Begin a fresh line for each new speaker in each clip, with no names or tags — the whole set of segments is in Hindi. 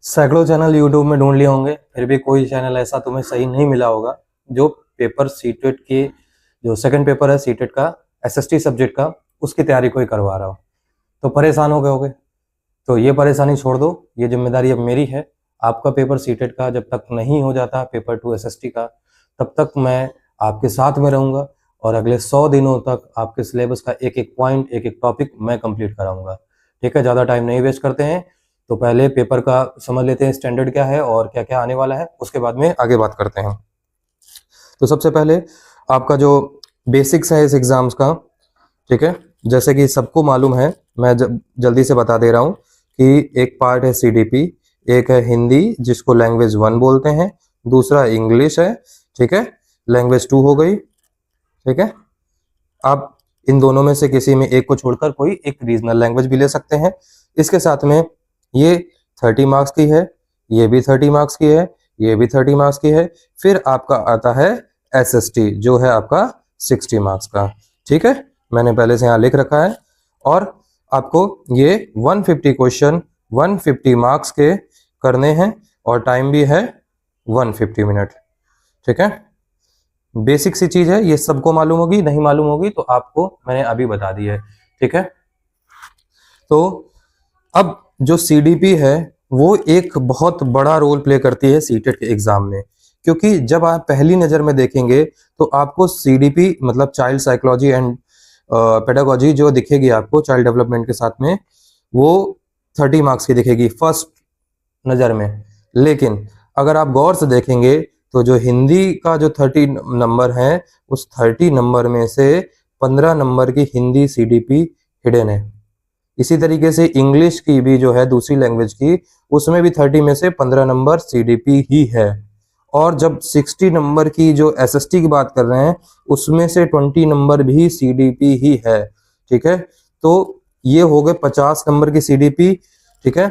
सैकड़ों चैनल यूट्यूब में ढूंढ लिए होंगे, फिर भी कोई चैनल ऐसा तुम्हें सही नहीं मिला होगा जो पेपर सीटेट के जो सेकंड पेपर है सीटेट का एसएसटी सब्जेक्ट का उसकी तैयारी कोई करवा रहा हो। तो परेशान हो गए होगे, तो ये परेशानी छोड़ दो, ये जिम्मेदारी अब मेरी है। आपका पेपर सीटेट का जब तक नहीं हो जाता पेपर 2 एसएसटी का, तब तक मैं आपके साथ में रहूँगा और अगले 100 दिनों तक आपके सिलेबस का एक एक पॉइंट एक एक टॉपिक मैं कंप्लीट कराऊंगा। ठीक है, ज़्यादा टाइम नहीं वेस्ट करते हैं, तो पहले पेपर का समझ लेते हैं स्टैंडर्ड क्या है और क्या क्या आने वाला है, उसके बाद में आगे बात करते हैं। तो सबसे पहले आपका जो बेसिक्स है इस एग्जाम्स का, ठीक है, जैसे कि सबको मालूम है, मैं जल्दी से बता दे रहा हूँ कि एक पार्ट है सीडीपी, एक है हिंदी जिसको लैंग्वेज 1 बोलते हैं, दूसरा इंग्लिश है, ठीक है, लैंग्वेज 2 हो गई। ठीक है, आप इन दोनों में से किसी में एक को छोड़कर कोई एक रीजनल लैंग्वेज भी ले सकते हैं। इसके साथ में ये 30 मार्क्स की है, ये भी 30 मार्क्स की है, ये भी 30 मार्क्स की है। फिर आपका आता है एसएसटी जो है आपका 60 मार्क्स का। ठीक है, मैंने पहले से यहाँ लिख रखा है और आपको ये 150 क्वेश्चन 150 मार्क्स के करने हैं और टाइम भी है 150 मिनट। ठीक है, बेसिक सी चीज है, ये सबको मालूम होगी, नहीं मालूम होगी तो आपको मैंने अभी बता दी है। ठीक है, तो अब जो सीडीपी है वो एक बहुत बड़ा रोल प्ले करती है सीटेट के एग्जाम में, क्योंकि जब आप पहली नजर में देखेंगे तो आपको सीडीपी मतलब चाइल्ड साइकोलॉजी एंड पेडागोजी जो दिखेगी आपको चाइल्ड डेवलपमेंट के साथ में, वो 30 मार्क्स की दिखेगी फर्स्ट नजर में। लेकिन अगर आप गौर से देखेंगे तो जो हिंदी का जो 30 नंबर है उस 30 नंबर में से 15 नंबर की हिंदी सीडीपी हिडन है। इसी तरीके से इंग्लिश की भी जो है दूसरी लैंग्वेज की, उसमें भी 30 में से 15 नंबर सीडीपी ही है। और जब 60 नंबर की जो एसएसटी की बात कर रहे हैं उसमें से 20 नंबर भी सीडीपी ही है। ठीक है, तो ये हो गए 50 नंबर की सीडीपी। ठीक है,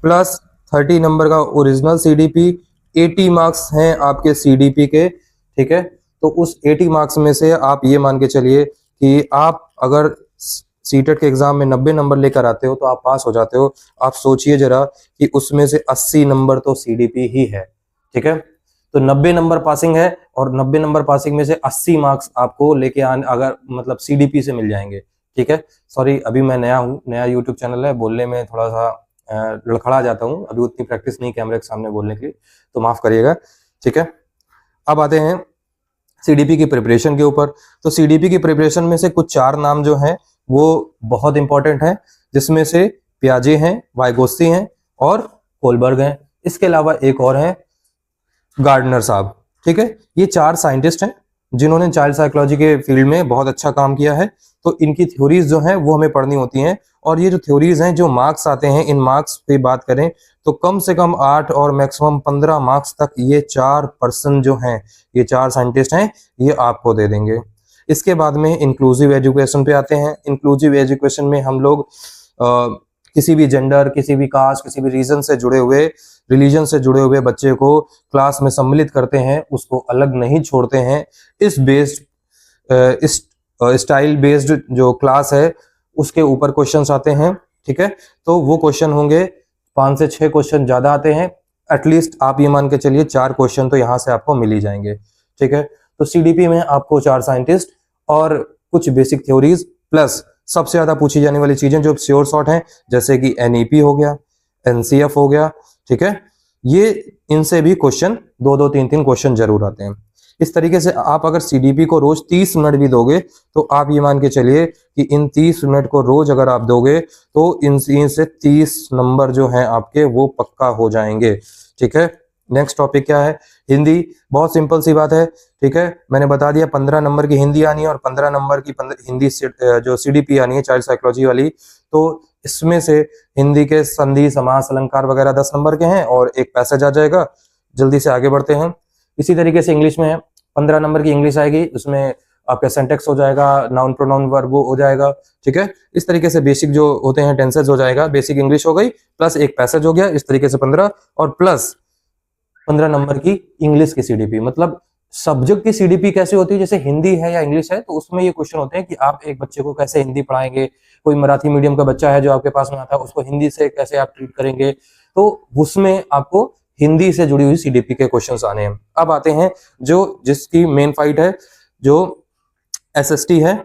प्लस 30 नंबर का ओरिजिनल सीडीपी, 80 मार्क्स हैं आपके सीडीपी के। ठीक है, तो उस 80 मार्क्स में से आप ये मान के चलिए कि आप अगर सीटेट के एग्जाम में 90 नंबर लेकर आते हो तो आप पास हो जाते हो। आप सोचिए जरा कि उसमें से 80 नंबर तो सीडीपी ही है। ठीक है, तो 90 नंबर पासिंग है और 90 नंबर पासिंग में से 80 मार्क्स आपको लेके आने अगर मतलब सीडीपी से मिल जाएंगे। ठीक है, सॉरी अभी मैं नया हूँ, नया यूट्यूब चैनल है, बोलने में थोड़ा सा लड़खड़ा जाता हूँ, अभी उतनी प्रैक्टिस नहीं कैमरे के सामने बोलने के लिए, तो माफ करिएगा। ठीक है, अब आते हैं सीडीपी की प्रिपरेशन के ऊपर। तो सीडीपी की प्रिपरेशन में से कुछ 4 नाम जो हैं वो बहुत इंपॉर्टेंट हैं, जिसमें से पियाजे हैं, वाइगोत्स्की हैं और कोलबर्ग हैं। इसके अलावा एक और हैं गार्डनर साहब। ठीक है, ये 4 साइंटिस्ट हैं जिन्होंने चाइल्ड साइकोलॉजी के फील्ड में बहुत अच्छा काम किया है। तो इनकी थ्योरीज जो हैं वो हमें पढ़नी होती हैं, और ये जो थ्योरीज हैं जो मार्क्स आते हैं, इन मार्क्स पे बात करें तो कम से कम 8 और मैक्सिमम 15 मार्क्स तक ये 4 पर्सन जो हैं, ये 4 साइंटिस्ट हैं, ये आपको दे देंगे। इसके बाद में इंक्लूसिव एजुकेशन पे आते हैं। इंक्लूसिव एजुकेशन में हम लोग किसी भी जेंडर, किसी भी कास्ट, किसी भी रीजन से जुड़े हुए, रिलीजन से जुड़े हुए बच्चे को क्लास में सम्मिलित करते हैं, उसको अलग नहीं छोड़ते हैं। इस बेस्ड इस स्टाइल बेस्ड जो क्लास है उसके ऊपर क्वेश्चंस आते हैं। ठीक है, तो वो क्वेश्चन होंगे 5 से 6 क्वेश्चन ज्यादा आते हैं, एटलीस्ट आप ये मान के चलिए 4 क्वेश्चन तो यहाँ से आपको मिल ही जाएंगे। ठीक है, तो सीडीपी में आपको 4 साइंटिस्ट और कुछ बेसिक थ्योरीज प्लस सबसे ज्यादा पूछी जाने वाली चीजें जो श्योर शॉर्ट हैं, जैसे कि एनईपी हो गया, एनसीएफ हो गया। ठीक है, ये इनसे भी क्वेश्चन 2-2 3-3 क्वेश्चन जरूर आते हैं। इस तरीके से आप अगर सीडीपी को रोज 30 मिनट भी दोगे तो आप ये मान के चलिए कि इन 30 मिनट को रोज अगर आप दोगे तो इन से 30 नंबर जो हैं आपके वो पक्का हो जाएंगे। ठीक है, नेक्स्ट टॉपिक क्या है? हिंदी। बहुत सिंपल सी बात है। ठीक है, मैंने बता दिया 15 नंबर की हिंदी आनी है और 15 नंबर की हिंदी जो सीडीपी आनी है चाइल्ड साइकोलॉजी वाली। तो इसमें से हिंदी के संधि, समास, अलंकार वगैरह 10 नंबर के हैं और एक पैसेज आ जाएगा। जल्दी से आगे बढ़ते हैं। इसी तरीके से इंग्लिश में 15 नंबर की इंग्लिश आएगी, उसमें आपका सेंटेक्स हो जाएगा, नाउन प्रोनाउन वर्ब हो जाएगा। ठीक है, इस तरीके से बेसिक जो होते हैं टेंसेस हो जाएगा, बेसिक इंग्लिश हो गई, प्लस एक पैसेज हो गया, इस तरीके से 15 और प्लस 15 नंबर की इंग्लिश की सीडीपी। मतलब सब्जेक्ट की सीडीपी कैसे होती है, जैसे हिंदी है या इंग्लिश है तो उसमें ये क्वेश्चन होते हैं कि आप एक बच्चे को कैसे हिंदी पढ़ाएंगे। कोई मराठी मीडियम का बच्चा है जो आपके पास में आता है, उसको हिंदी से कैसे आप ट्रीट करेंगे। तो उसमें आपको हिंदी से जुड़ी हुई सीडीपी के क्वेश्चंस आने हैं। अब आते हैं जो जिसकी मेन फाइट है, जो एसएसटी है,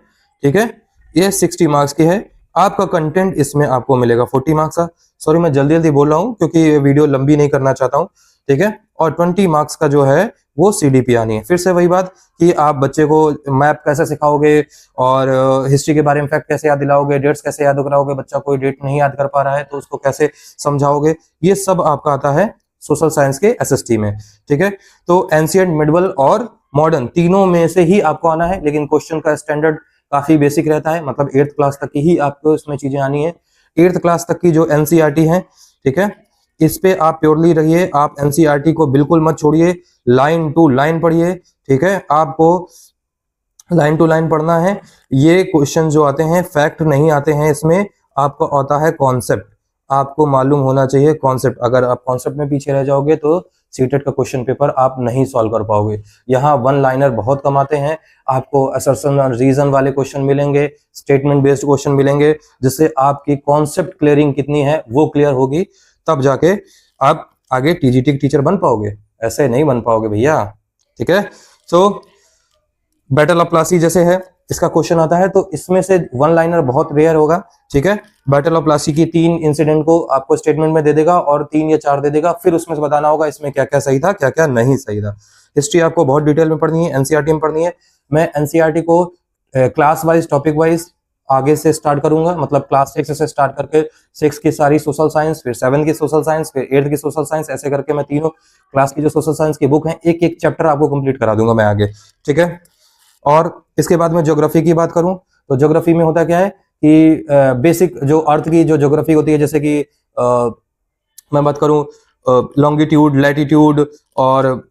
ठीक है, ये 60 मार्क्स की है। आपका कंटेंट इसमें आपको मिलेगा 40 मार्क्स का। सॉरी मैं जल्दी जल्दी बोल रहा हूँ क्योंकि ये वीडियो लंबी नहीं करना चाहता हूँ, ठीक है। और 20 मार्क्स का जो है वो सीडीपी आनी है। फिर से वही बात कि आप बच्चे को मैप कैसे सिखाओगे और हिस्ट्री के बारे में फैक्ट कैसे याद दिलाओगे, डेट्स कैसे याद कराओगे, बच्चा कोई डेट नहीं याद कर पा रहा है तो उसको कैसे समझाओगे, ये सब आपका आता है सोशल साइंस के एसएसटी में, ठीक है। तो एंशिएंट, मिडिवल और मॉडर्न तीनों में से ही आपको आना है, लेकिन क्वेश्चन का स्टैंडर्ड काफी बेसिक रहता है, मतलब 8th क्लास तक की ही आपको इसमें चीजें आनी है। 8th क्लास तक की जो एनसीईआरटी है, ठीक है, इस पे आप प्योरली रहिए, आप एनसीईआरटी को बिल्कुल मत छोड़िए, लाइन टू लाइन पढ़िए, ठीक है। आपको लाइन टू लाइन पढ़ना है। ये क्वेश्चन जो आते हैं फैक्ट नहीं आते हैं इसमें, आपको आता है कॉन्सेप्ट, आपको मालूम होना चाहिए कॉन्सेप्ट। अगर आप कॉन्सेप्ट में पीछे रह जाओगे तो सीटेट का क्वेश्चन पेपर आप नहीं सॉल्व कर पाओगे। यहाँ वन लाइनर बहुत कम आते हैं, आपको असर्शन और रीजन वाले क्वेश्चन मिलेंगे, स्टेटमेंट बेस्ड क्वेश्चन मिलेंगे, जिससे आपकी कॉन्सेप्ट क्लियरिंग कितनी है वो क्लियर होगी, तब जाके आप आगे टीजीटी टीचर बन पाओगे, ऐसे नहीं बन पाओगे भैया, ठीक है। सो बैटल ऑफ प्लासी जैसे है, इसका क्वेश्चन आता है तो इसमें से वन लाइनर बहुत रेयर होगा, ठीक है। बैटल ऑफ प्लासी की 3 इंसिडेंट को आपको स्टेटमेंट में दे देगा और 3 या 4 दे देगा, फिर उसमें से बताना होगा इसमें क्या क्या सही था, क्या क्या नहीं सही था। हिस्ट्री आपको बहुत डिटेल में पढ़नी है, एनसीईआरटी में पढ़नी है। मैं एनसीईआरटी को क्लास वाइज, टॉपिक वाइज आगे से स्टार्ट करूंगा, मतलब क्लास 6 से स्टार्ट करके 6 की सारी सोशल साइंस, फिर 7 की सोशल साइंस, फिर 8 की सोशल साइंस, ऐसे करके मैं तीनों क्लास की जो सोशल साइंस की बुक है एक एक चैप्टर आपको कंप्लीट करा दूंगा मैं आगे, ठीक है। और इसके बाद में ज्योग्राफी की बात करूं तो ज्योग्राफी में होता क्या है कि बेसिक जो अर्थ की जो ज्योग्राफी होती है, जैसे कि मैं बात करूं लॉन्गिट्यूड, लैटिट्यूड और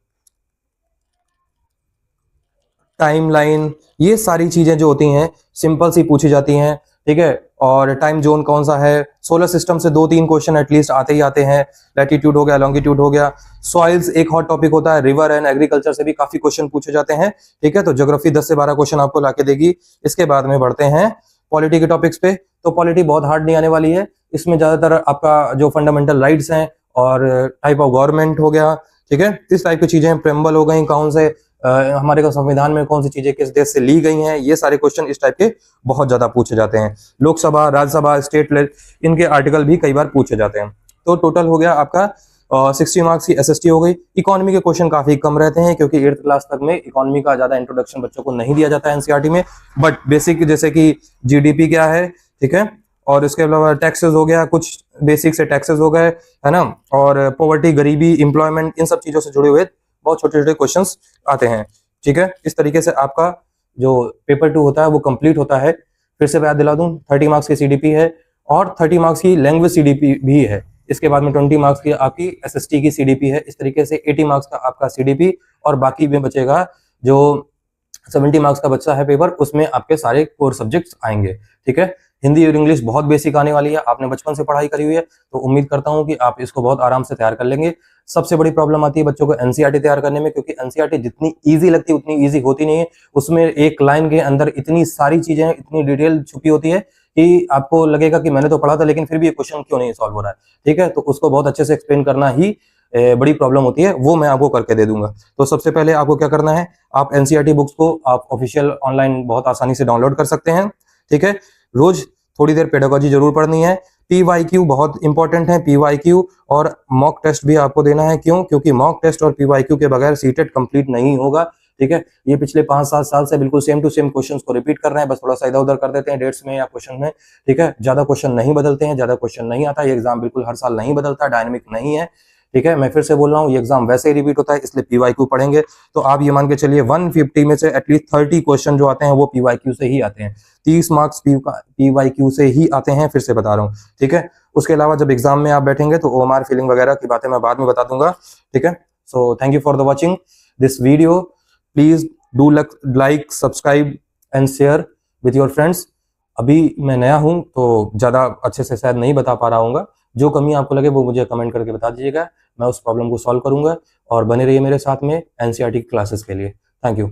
टाइमलाइन, ये सारी चीजें जो होती हैं सिंपल सी पूछी जाती हैं, ठीक है। और टाइम जोन कौन सा है, सोलर सिस्टम से 2-3 क्वेश्चन एटलीस्ट आते ही आते हैं, लैटिट्यूड हो गया, लॉन्गिट्यूड हो गया। सॉइल्स एक हॉट टॉपिक होता है, रिवर एंड एग्रीकल्चर से भी काफी क्वेश्चन पूछे जाते हैं, ठीक है। तो ज्योग्राफी 10 से 12 क्वेश्चन आपको लाके देगी। इसके बाद में बढ़ते हैं पॉलिटी के टॉपिक्स पे। तो पॉलिटी बहुत हार्ड नहीं आने वाली है, इसमें ज्यादातर आपका जो फंडामेंटल राइट्स हैं और टाइप ऑफ गवर्नमेंट हो गया, ठीक है, इस टाइप की चीजें, प्रेम्बल हो गई, कौन से हमारे को संविधान में कौन सी चीजें किस देश से ली गई हैं, ये सारे क्वेश्चन इस टाइप के बहुत ज्यादा पूछे जाते हैं। लोकसभा, राज्यसभा, स्टेट इनके आर्टिकल भी कई बार पूछे जाते हैं। तो टोटल हो गया आपका 60 मार्क्स की एसएसटी हो गई। इकोनॉमी के क्वेश्चन काफी कम रहते हैं क्योंकि 8th क्लास तक में इकोनॉमी का ज्यादा इंट्रोडक्शन बच्चों को नहीं दिया जाता है एनसीईआरटी में, बट बेसिक जैसे कि जीडीपी क्या है, ठीक है, और इसके अलावा टैक्सेस हो गया, कुछ बेसिक से टैक्सेस हो गए, है ना, और पॉवर्टी, गरीबी, एम्प्लॉयमेंट, इन सब चीजों से जुड़े हुए बहुत छोटे छोटे क्वेश्चंस आते हैं, ठीक है। इस तरीके से आपका जो पेपर 2 होता है वो कंप्लीट होता है। फिर से मैं याद दिला दूं, 30 मार्क्स की सीडीपी है और 30 मार्क्स की लैंग्वेज सीडीपी भी है। इसके बाद में 20 मार्क्स की आपकी एसएसटी की सीडीपी है। इस तरीके से 80 मार्क्स का आपका सीडीपी और बाकी में बचेगा जो 70 मार्क्स का बच्चा है पेपर, उसमें आपके सारे कोर सब्जेक्ट्स आएंगे, ठीक है। हिंदी और इंग्लिश बहुत बेसिक आने वाली है, आपने बचपन से पढ़ाई करी हुई है तो उम्मीद करता हूं कि आप इसको बहुत आराम से तैयार कर लेंगे। सबसे बड़ी प्रॉब्लम आती है बच्चों को एनसीईआरटी तैयार करने में, क्योंकि एनसीईआरटी जितनी इजी लगती है उतनी इजी होती नहीं है। उसमें एक लाइन के अंदर इतनी सारी चीजें, इतनी डिटेल छुपी होती है कि आपको लगेगा कि मैंने तो पढ़ा था लेकिन फिर भी ये क्वेश्चन क्यों नहीं सॉल्व हो रहा है, ठीक है। तो उसको बहुत अच्छे से एक्सप्लेन करना ही बड़ी प्रॉब्लम होती है, वो मैं आपको करके दे दूंगा। तो सबसे पहले आपको क्या करना है, आप एनसीईआरटी बुक्स को आप ऑफिशियल ऑनलाइन बहुत आसानी से डाउनलोड कर सकते हैं, ठीक है। रोज थोड़ी देर पेडागोजी जरूर पढ़नी है। पीवाईक्यू बहुत इंपॉर्टेंट है, पीवाईक्यू और मॉक टेस्ट भी आपको देना है। क्यों? क्योंकि मॉक टेस्ट और पीवाईक्यू के बगैर सीटेट कंप्लीट नहीं होगा, ठीक है। ये पिछले 5-7 साल से बिल्कुल सेम टू सेम क्वेश्चंस को रिपीट कर रहे हैं, बस थोड़ा सा इधर उधर कर देते हैं डेट्स में या क्वेश्चन में, ठीक है। ज्यादा क्वेश्चन नहीं बदलते हैं, ज्यादा क्वेश्चन नहीं आता, ये एग्जाम बिल्कुल हर साल नहीं बदलता, डायनेमिक नहीं है, ठीक है। मैं फिर से बोल रहा हूँ, ये एग्जाम वैसे ही रिपीट होता है, इसलिए पीवाईक्यू पढ़ेंगे तो आप ये मान के चलिए 150 में से एटलीस्ट 30 क्वेश्चन जो आते हैं वो पीवाईक्यू से ही आते हैं। 30 मार्क्स पीवाईक्यू से ही आते हैं, फिर से बता रहा हूँ, ठीक है। उसके अलावा जब एग्जाम में आप बैठेंगे तो ओएमआर फीलिंग वगैरह की बातें मैं बाद में बता दूंगा, ठीक है। So thank you for the watching this video. Please do like, subscribe and share with your friends. अभी मैं नया हूं तो ज्यादा अच्छे से शायद नहीं बता पा रहा हूँ, जो कमी आपको लगे वो मुझे कमेंट करके बता दीजिएगा, मैं उस प्रॉब्लम को सॉल्व करूंगा। और बने रहिए मेरे साथ में एनसीईआरटी क्लासेस के लिए। Thank you.